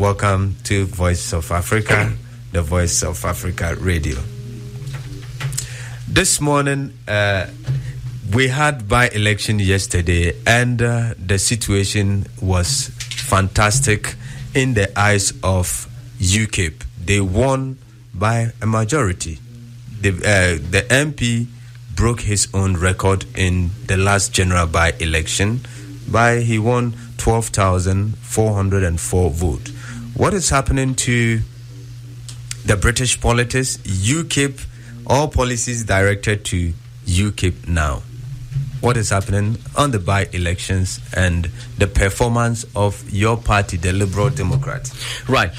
welcome to Voice of Africa, the Voice of Africa Radio. This morning, we had by-election yesterday, and the situation was fantastic in the eyes of UKIP. They won by a majority. The MP broke his own record in the last general by-election. He won 12,404 votes. What is happening to the British politics? UKIP, all policies directed to UKIP now. What is happening on the by-elections and the performance of your party, the Liberal Democrats? Right.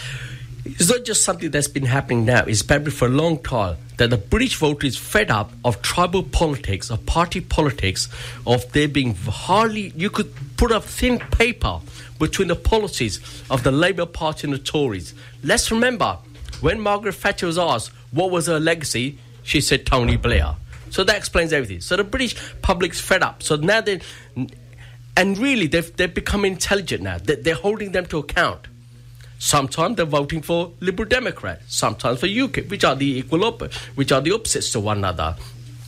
It's not just something that's been happening now. It's been for a long time that the British voter is fed up of tribal politics, of party politics, of there being hardly... You could put a thin paper between the policies of the Labour Party and the Tories. Let's remember, when Margaret Thatcher was asked what was her legacy, she said Tony Blair. So that explains everything. So the British public's fed up. So now they... And really, they've become intelligent now. They're holding them to account. Sometimes they're voting for Liberal Democrat, sometimes for UKIP, which are the opposites to one another.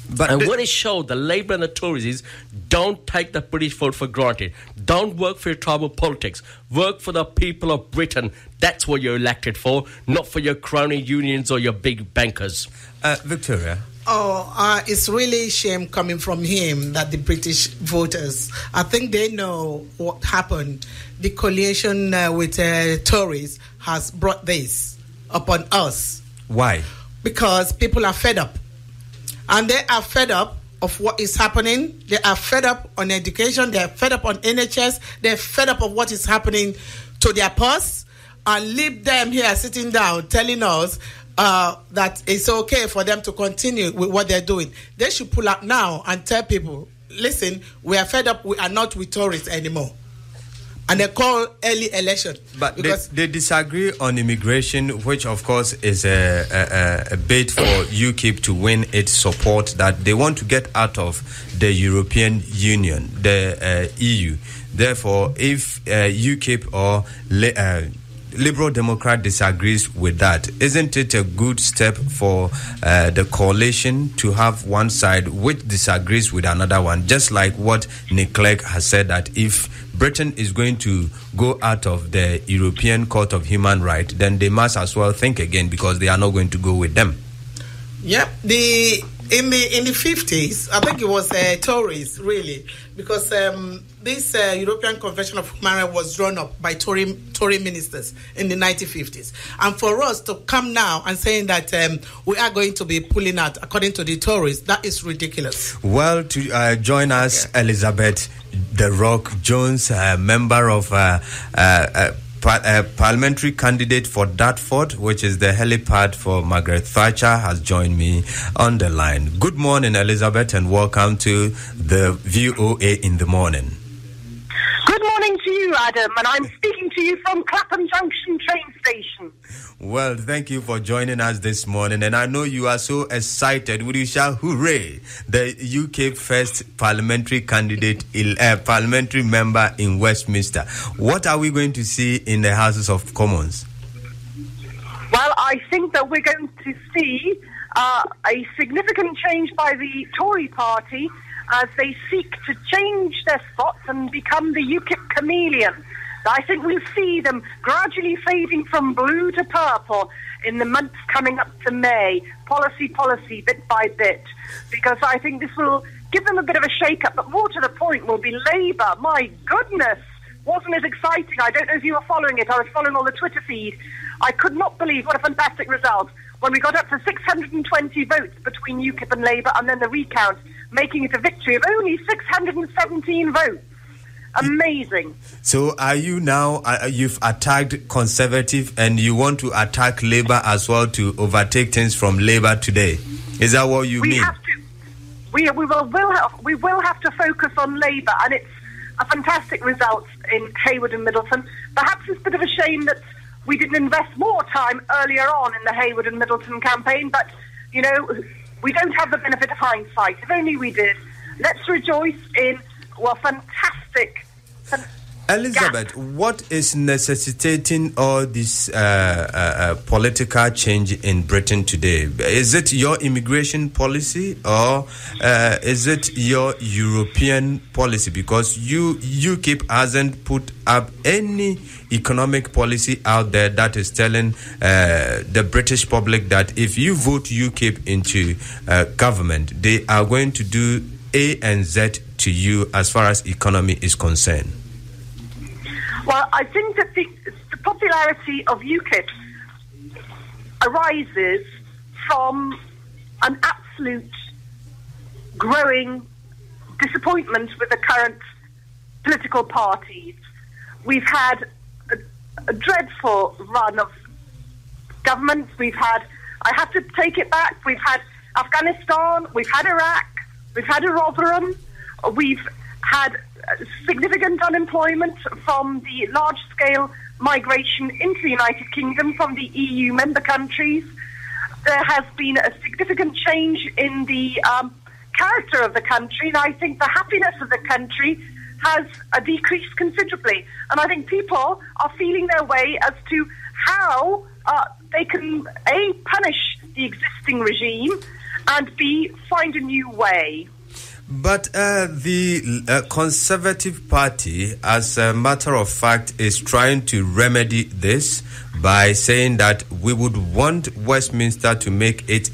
But what it showed, the Labour and the Tories, is don't take the British vote for granted. Don't work for your tribal politics. Work for the people of Britain. That's what you're elected for, not for your crony unions or your big bankers. Victoria? It's really a shame coming from him that the British voters, I think they know what happened. The coalition with Tories has brought this upon us. Why? Because people are fed up. And they are fed up of what is happening. They are fed up on education. They are fed up on NHS. They're fed up of what is happening to their purse. And leave them here sitting down telling us that it's okay for them to continue with what they're doing. They should pull up now and tell people, listen, we are fed up. We are not with Tories anymore. And they call early election. But they disagree on immigration, which of course is a bait for UKIP to win its support, that they want to get out of the European Union, the EU. Therefore, if UKIP or Liberal Democrat disagrees with that, isn't it a good step for the coalition to have one side which disagrees with another one? Just like what Nick Clegg has said, that if Britain is going to go out of the European Court of Human Rights, then they must as well think again, because they are not going to go with them. Yep. In the 50s, I think it was Tories, really, because this European Convention of Human Rights was drawn up by Tory ministers in the 1950s. And for us to come now and saying that we are going to be pulling out according to the Tories, that is ridiculous. Well, to join us, okay. Elizabeth The Rock Jones, member of parliamentary candidate for Dartford, which is the helipad for Margaret Thatcher, has joined me on the line. Good morning, Elizabeth, and welcome to the VOA in the morning. Good morning to you, Adam, and I'm speaking to you from Clapham Junction train station. Well, thank you for joining us this morning, and I know you are so excited. Would you shout hooray? The UK first parliamentary candidate, parliamentary member in Westminster. What are we going to see in the Houses of Commons? Well, I think that we're going to see a significant change by the Tory party as they seek to change their spots and become the UKIP chameleon. I think we'll see them gradually fading from blue to purple in the months coming up to May, policy, bit by bit, because I think this will give them a bit of a shake-up, but more to the point will be Labour. My goodness, wasn't it exciting? I don't know if you were following it. I was following all the Twitter feed. I could not believe what a fantastic result when we got up to 620 votes between UKIP and Labour, and then the recount, making it a victory of only 617 votes. Amazing. So are you now, you've attacked Conservative and you want to attack Labour as well to overtake things from Labour today? Is that what you mean? Have to. We will have to focus on Labour, and it's a fantastic result in Hayward and Middleton. Perhaps it's a bit of a shame that we didn't invest more time earlier on in the Hayward and Middleton campaign, but, you know, we don't have the benefit of hindsight. If only we did. Let's rejoice in, well, fantastic Elizabeth, what is necessitating all this political change in Britain today? Is it your immigration policy or is it your European policy? Because UKIP hasn't put up any economic policy out there that is telling the British public that if you vote UKIP into government, they are going to do A and Z to you as far as economy is concerned. Well, I think that the popularity of UKIP arises from an absolute growing disappointment with the current political parties. We've had a dreadful run of governments. I have to take it back, we've had Afghanistan, we've had Iraq, we've had Rotherham, we've had significant unemployment from the large-scale migration into the United Kingdom from the EU member countries. There has been a significant change in the character of the country, and I think the happiness of the country has decreased considerably. And I think people are feeling their way as to how they can, A, punish the existing regime, and B, find a new way. But the Conservative Party, as a matter of fact, is trying to remedy this by saying that we would want Westminster to make its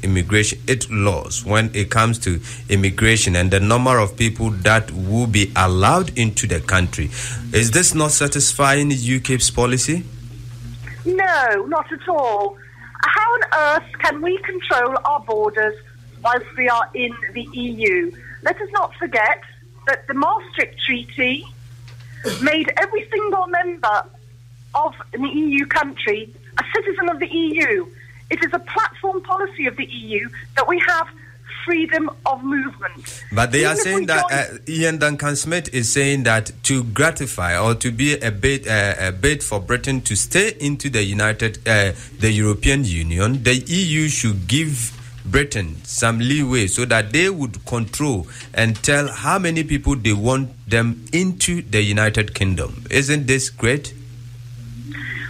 laws when it comes to immigration and the number of people that will be allowed into the country. Is this not satisfying UKIP's policy? No, not at all. How on earth can we control our borders whilst we are in the EU? Let us not forget that the Maastricht Treaty made every single member of an EU country a citizen of the EU. It is a platform policy of the EU that we have freedom of movement. But they are saying that Ian Duncan Smith is saying that to gratify or to be a bid for Britain to stay into the European Union, the EU should give Britain some leeway so that they would control and tell how many people they want them into the United Kingdom. Isn't this great?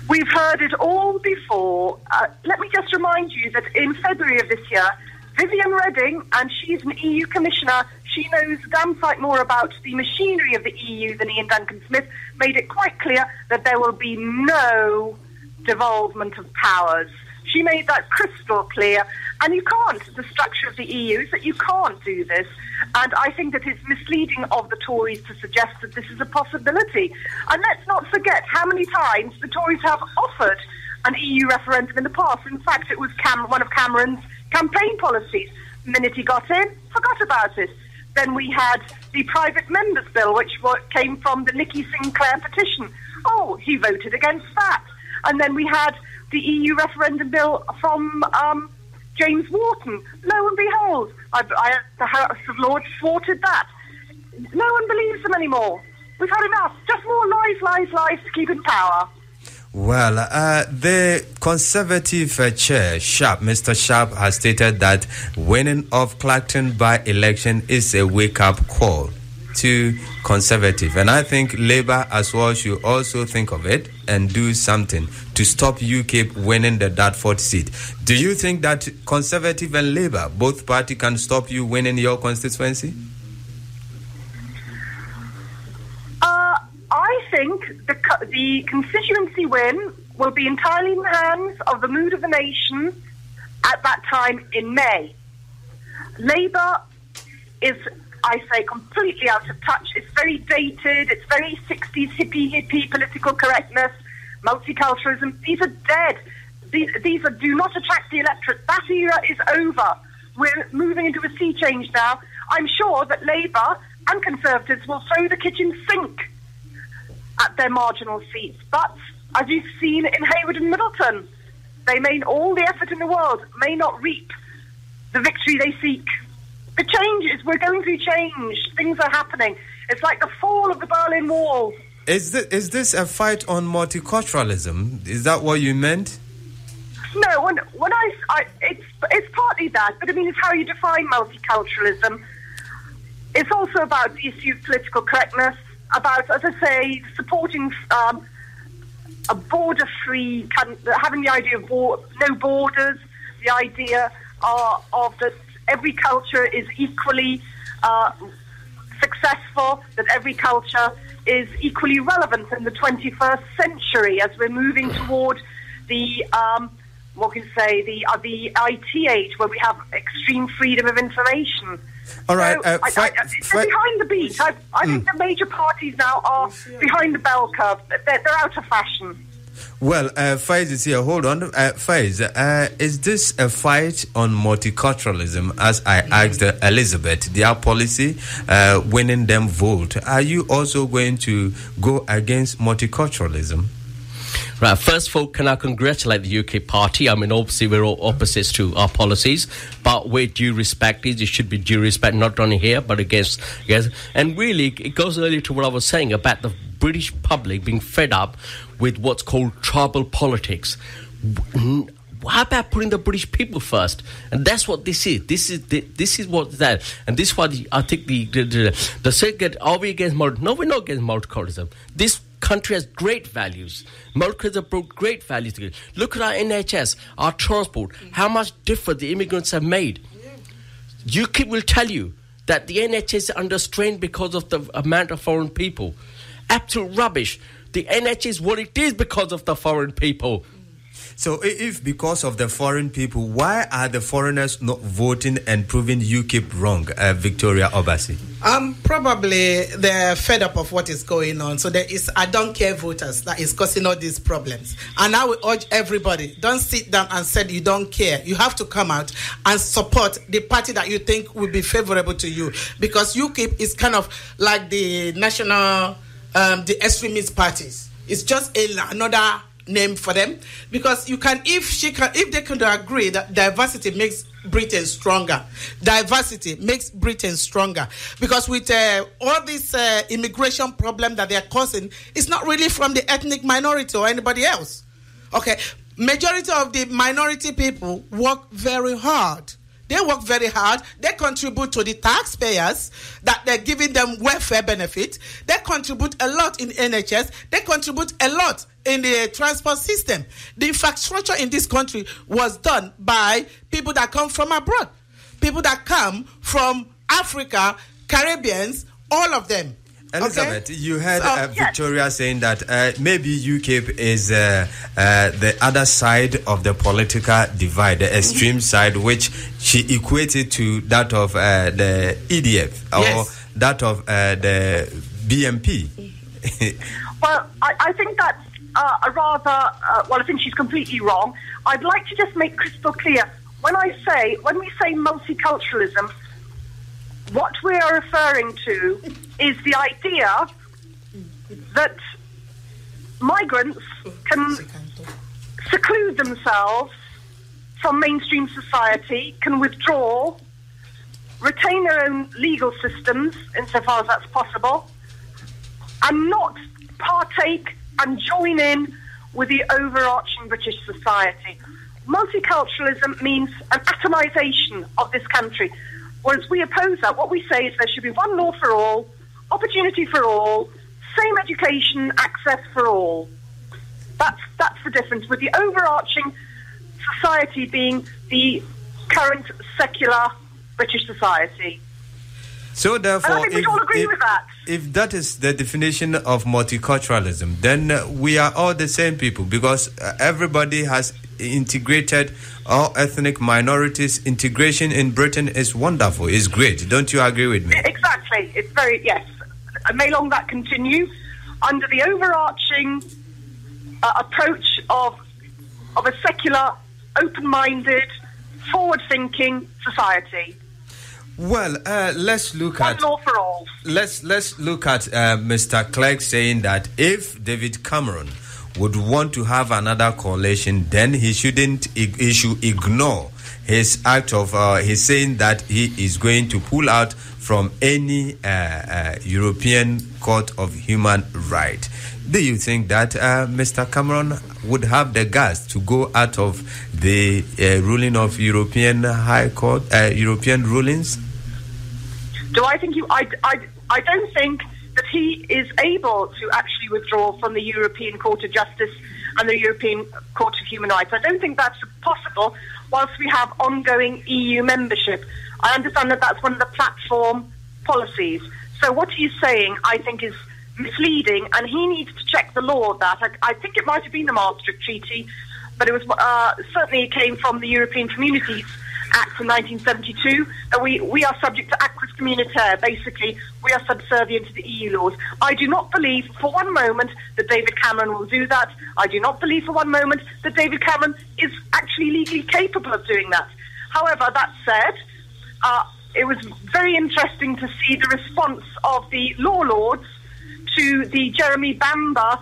We've heard it all before. Let me just remind you that in February of this year, Viviane Reding, and she's an EU commissioner, she knows damn sight more about the machinery of the EU than Ian Duncan Smith, made it quite clear that there will be no devolvement of powers. She made that crystal clear. And you can't. The structure of the EU is that you can't do this. And I think that it's misleading of the Tories to suggest that this is a possibility. And let's not forget how many times the Tories have offered an EU referendum in the past. In fact, it was one of Cameron's campaign policies. The minute he got in, forgot about it. Then we had the private members bill, which came from the Nicky Sinclair petition. Oh, he voted against that. And then we had the EU referendum bill from James Wharton. Lo and behold, the House of Lords thwarted that. No one believes them anymore. We've had enough. Just more lies to keep in power. Well, the Conservative chair, Sharp, Mr. Sharp, has stated that winning of Clacton by-election is a wake-up call to Conservative. And I think Labour as well should also think of it and do something to stop UKIP winning the Dartford seat. Do you think that Conservative and Labour, both parties, can stop you winning your constituency? I think the constituency win will be entirely in the hands of the mood of the nation at that time in May. Labour is, I say, completely out of touch. It's very dated. It's very 60s hippie political correctness, multiculturalism. These are dead. These do not attract the electorate. That era is over. We're moving into a sea change now. I'm sure that Labour and Conservatives will throw the kitchen sink at their marginal seats. But as you've seen in Hayward and Middleton, they made all the effort in the world, may not reap the victory they seek. The changes, we're going through change. Things are happening. It's like the fall of the Berlin Wall. Is this a fight on multiculturalism? Is that what you meant? No, it's partly that, but I mean, it's how you define multiculturalism. It's also about the issue of political correctness. about, as I say, supporting a border-free, having the idea of no borders, the idea of that every culture is equally successful, that every culture is equally relevant in the 21st century as we're moving toward the the IT age, where we have extreme freedom of information. All right. So, they're behind the beat. I think the major parties now are behind the bell curve. They're out of fashion. Well, Faiz is here. Hold on. Faiz, is this a fight on multiculturalism, as I asked Elizabeth, their policy, winning them vote? Are you also going to go against multiculturalism? Right, first of all, can I congratulate the UK party? I mean, obviously, we're all opposites to our policies, but where due respect is, it should be due respect, not only here, but against, yes. And really, it goes earlier to what I was saying about the British public being fed up with what's called tribal politics. How about putting the British people first? And that's what this is. This is what that. And this is why I think the second, are we against no, we're not against multiculturalism. This country has great values. Multiculturalism have brought great values together. Look at our NHS, our transport, how much difference the immigrants have made. UKIP will tell you that the NHS is under strain because of the amount of foreign people. Absolute rubbish. The NHS is what it is because of the foreign people. So if because of the foreign people, why are the foreigners not voting and proving UKIP wrong, Victoria Obasi? Probably they're fed up of what is going on. So there is I don't care voters that is causing all these problems. And I will urge everybody, don't sit down and say you don't care. You have to come out and support the party that you think will be favorable to you. Because UKIP is kind of like the national, the extremist parties. It's just another name for them, because you can if they can agree that diversity makes Britain stronger. Diversity makes Britain stronger, because with all this immigration problem that they are causing, it's not really from the ethnic minority or anybody else. Okay, majority of the minority people work very hard. They work very hard. They contribute to the taxpayers that they're giving them welfare benefit. They contribute a lot in NHS. They contribute a lot in the transport system. The infrastructure in this country was done by people that come from abroad. People that come from Africa, Caribbeans, all of them. Elizabeth, you heard Victoria saying that maybe UKIP is the other side of the political divide, the extreme side, which she equated to that of the EDF or that of the BMP. Well, I think that's a rather, I think she's completely wrong. I'd like to just make crystal clear, when we say multiculturalism, what we are referring to is the idea that migrants can seclude themselves from mainstream society, can withdraw, retain their own legal systems insofar as that's possible, and not partake and join in with the overarching British society. Multiculturalism means an atomization of this country. Whereas we oppose that. What we say is there should be one law for all, opportunity for all, same education, access for all. That's the difference, with the overarching society being the current secular British society. So therefore, I think we all agree with that. If that is the definition of multiculturalism, then we are all the same people, because everybody has integrated all ethnic minorities. Integration in Britain is wonderful, is great. Don't you agree with me? Exactly. It's very, yes. And may long that continue under the overarching approach of a secular, open-minded, forward-thinking society. Well, let's look one at law for all. Let's look at Mr. Clegg saying that if David Cameron would want to have another coalition, then he should ignore his act of he's saying that he is going to pull out from any European Court of Human Rights. Do you think that Mr. Cameron would have the guts to go out of the ruling of European High Court, European rulings? Do I think I don't think that he is able to actually withdraw from the European Court of Justice and the European Court of Human Rights. I don't think that's possible whilst we have ongoing EU membership. I understand that that's one of the platform policies. So what he's saying, I think, is misleading, and he needs to check the law of that. I think it might have been the Maastricht Treaty, but it was certainly it came from the European Communities Act in 1972, that we are subject to acquis communautaire. Basically, we are subservient to the EU laws. I do not believe for one moment that David Cameron will do that. I do not believe for one moment that David Cameron is actually legally capable of doing that. However, that said, it was very interesting to see the response of the law lords to the Jeremy Bamber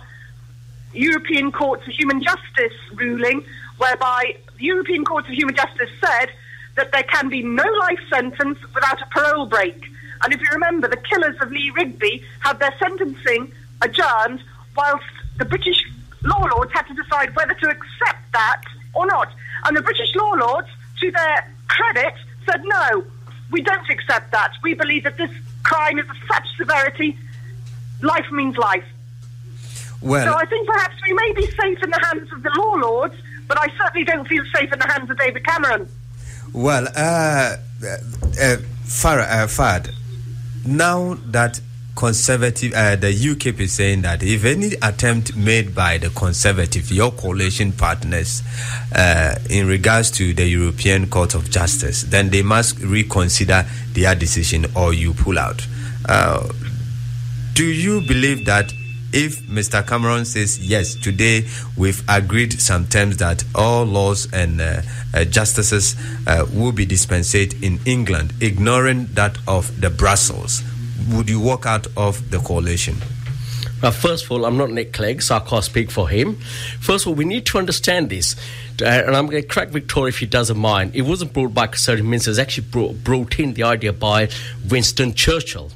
European Court of Human Justice ruling, whereby the European Court of Human Justice said that there can be no life sentence without a parole break. And if you remember, the killers of Lee Rigby had their sentencing adjourned whilst the British law lords had to decide whether to accept that or not. And the British law lords, to their credit, said, no, we don't accept that. We believe that this crime is of such severity, life means life. Well, so I think perhaps we may be safe in the hands of the law lords, but I certainly don't feel safe in the hands of David Cameron. Well, Fad, now that Conservative, the UKIP is saying that if any attempt made by the Conservative, your coalition partners, in regards to the European Court of Justice, then they must reconsider their decision or you pull out. Do you believe that if Mr. Cameron says, yes, today we've agreed some terms that all laws and justices will be dispensed in England, ignoring that of the Brussels, would you walk out of the coalition? First of all, I'm not Nick Clegg, so I can't speak for him. First of all, we need to understand this. And I'm going to correct Victoria if she doesn't mind. It wasn't brought by conservative ministers. It was actually brought in the idea by Winston Churchill.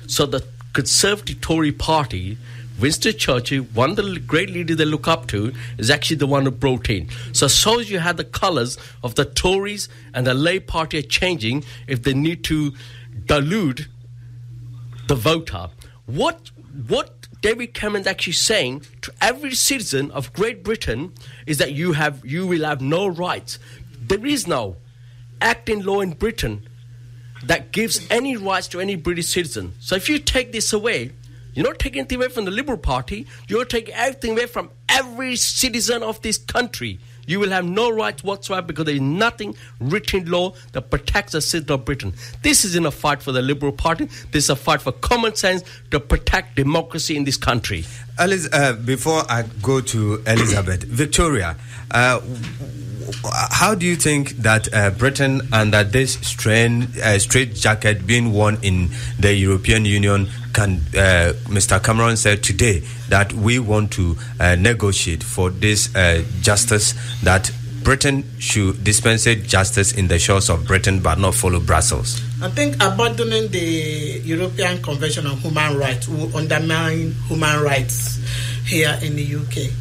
So the Conservative Tory party, Winston Churchill, one of the great leaders they look up to, is actually the one who brought in. So as you had the colours of the Tories and the Labour Party are changing if they need to dilute the voter. What David Cameron's actually saying to every citizen of Great Britain is that you will have no rights. There is no act in law in Britain that gives any rights to any British citizen. So if you take this away, you're not taking anything away from the Liberal Party. You're taking everything away from every citizen of this country. You will have no rights whatsoever because there is nothing written in law that protects the citizen of Britain. This isn't a fight for the Liberal Party. This is a fight for common sense to protect democracy in this country. Before I go to Elizabeth, Victoria, how do you think that Britain, under this straitjacket being worn in the European Union, can Mr. Cameron said today that we want to negotiate for this justice, that Britain should dispense justice in the shores of Britain but not follow Brussels? I think abandoning the European Convention on Human Rights will undermine human rights here in the UK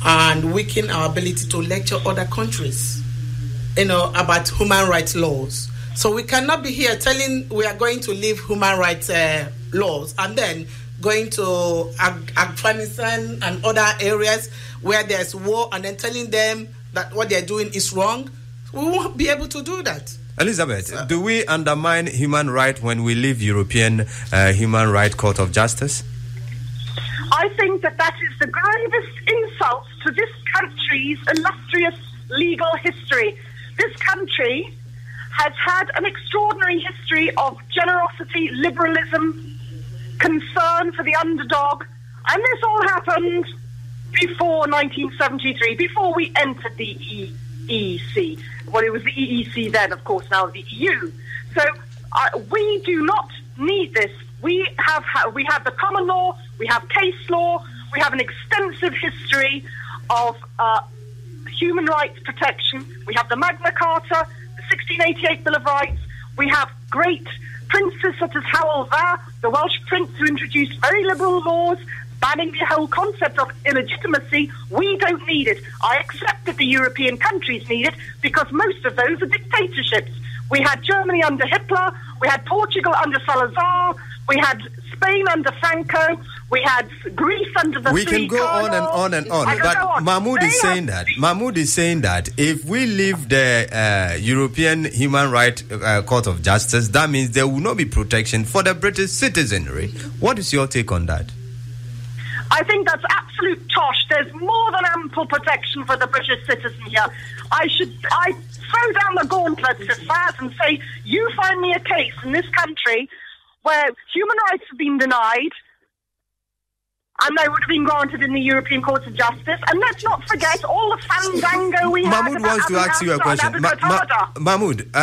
and weaken our ability to lecture other countries, about human rights laws. So we cannot be here telling we are going to leave human rights laws and then going to Afghanistan and other areas where there's war and then telling them that what they're doing is wrong. We won't be able to do that. Elizabeth, do we undermine human rights when we leave European Human Rights Court of Justice? I think that is the gravest insult to this country's illustrious legal history. This country has had an extraordinary history of generosity, liberalism, concern for the underdog, and this all happened before 1973, before we entered the EEC. Well, it was the EEC then, of course, now the EU. So we do not need this. We have the common law, we have case law, we have an extensive history of human rights protection. We have the Magna Carta, the 1688 Bill of Rights. We have great princes such as Howell Vah, the Welsh prince who introduced very liberal laws, banning the whole concept of illegitimacy. We don't need it. I accept that the European countries need it because most of those are dictatorships. We had Germany under Hitler, we had Portugal under Salazar, we had Spain under Franco. We had Greece under the We can go on and on and on. But Mahmoud is saying that if we leave the European Human Rights Court of Justice, that means there will not be protection for the British citizenry. What is your take on that? I think that's absolute tosh. There's more than ample protection for the British citizen here. I throw down the gauntlet to that and say, you find me a case in this country where human rights have been denied, and they would have been granted in the European Court of Justice. And let's not forget all the fandango we have. Mahmoud wants to ask you a question.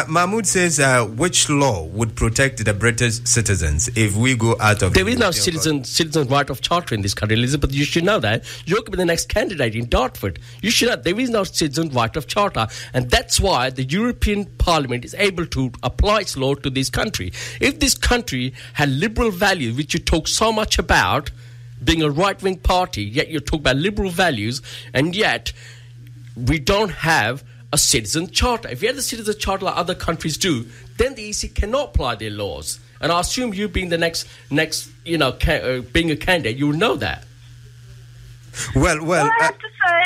Mahmoud says, which law would protect the British citizens if we go out of? There is no citizen right of charter in this country, Elizabeth. You should know that. You're going to be the next candidate in Dartford. You should know there is no citizen right of charter, and that's why the European Parliament is able to apply its law to this country. If this country had liberal values, which you talk so much about, being a right-wing party, yet you talk about liberal values, and yet we don't have a citizen charter. If you had a citizen charter like other countries do, then the EC cannot apply their laws. And I assume you being the next, being a candidate, you will know that. Well,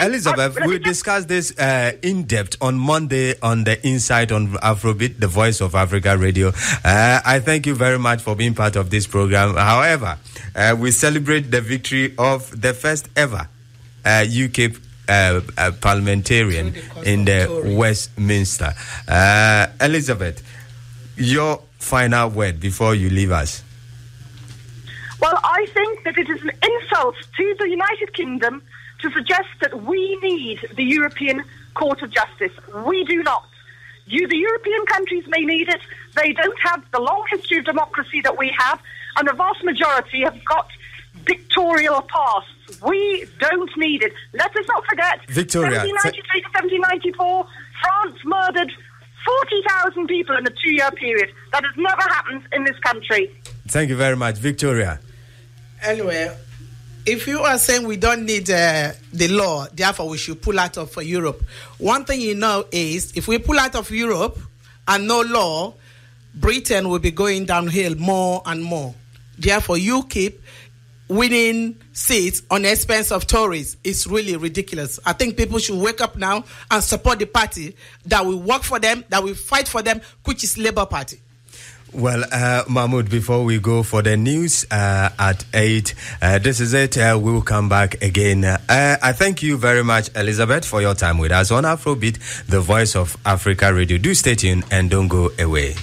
Elizabeth, we'll discuss this in depth on Monday on the Insight on Afrobeat, the Voice of Africa Radio. I thank you very much for being part of this program. However, we celebrate the victory of the first ever UK parliamentarian in the Westminster. Elizabeth, your final word before you leave us. Well, I think that it is an insult to the United Kingdom to suggest that we need the European Court of Justice. We do not. The European countries may need it. They don't have the long history of democracy that we have, and the vast majority have got dictatorial pasts. We don't need it. Let us not forget, Victoria, 1793 to 1794, France murdered 40,000 people in a 2-year period. That has never happened in this country. Thank you very much, Victoria. Anyway, if you are saying we don't need the law, therefore we should pull out of Europe, one thing you know is if we pull out of Europe and no law, Britain will be going downhill more and more. Therefore, you keep winning seats on the expense of Tories. It's really ridiculous. I think people should wake up now and support the party that will work for them, that will fight for them, which is Labour Party. Well, Mahmoud, before we go for the news at 8, this is it. We'll come back again. I thank you very much, Elizabeth, for your time with us on Afrobeat, the Voice of Africa Radio. Do stay tuned and don't go away.